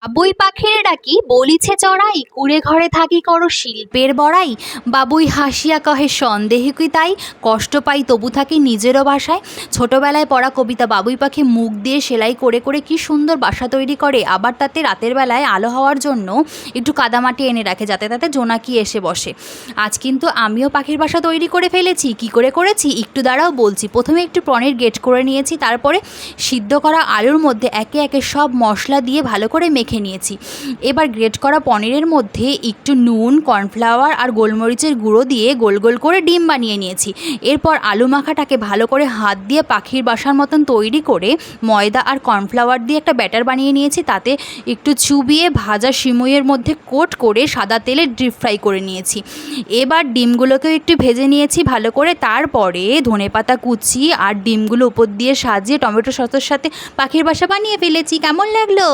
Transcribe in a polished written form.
বাবুই পাখিরে ডাকি বলিছে চড়াই, কুড়ে ঘরে থাকি করো শিল্পের বড়াই। বাবুই হাসিয়া কহে সন্দেহে কি তাই, কষ্ট পাই তবু থাকি নিজেরও বাসায়। ছোটবেলায় পড়া কবিতা। বাবুই পাখি মুখ দিয়ে সেলাই করে করে কি সুন্দর বাসা তৈরি করে, আবার তাতে রাতের বেলায় আলো হওয়ার জন্য একটু কাদামাটি এনে রাখে যাতে তাতে জোনাকি এসে বসে। আজ কিন্তু আমিও পাখির বাসা তৈরি করে ফেলেছি। কি করে করেছি একটু দাঁড়াও বলছি। প্রথমে একটু পনির গ্রেট করে নিয়েছি, তারপরে সিদ্ধ করা আলুর মধ্যে একে একে সব মশলা দিয়ে ভালো করে মেখে নিয়েছি। এবার গ্রেট করা পনিরের মধ্যে একটু নুন, কর্নফ্লাওয়ার আর গোলমরিচের গুঁড়ো দিয়ে গোল গোল করে ডিম বানিয়ে নিয়েছি। এরপর আলু মাখাটাকে ভালো করে হাত দিয়ে পাখির বাসার মতন তৈরি করে ময়দা আর কর্নফ্লাওয়ার দিয়ে একটা ব্যাটার বানিয়ে নিয়েছি। তাতে একটু চুবিয়ে ভাজা সিমইয়ের মধ্যে কোট করে সাদা তেলে ডিপ ফ্রাই করে নিয়েছি। এবার ডিমগুলোকেও একটু ভেজে নিয়েছি ভালো করে। তারপরে ধনেপাতা কুচি আর ডিমগুলো উপর দিয়ে সাজিয়ে টমেটো সসের সাথে পাখির বাসা বানিয়ে ফেলেছি। কেমন লাগলো?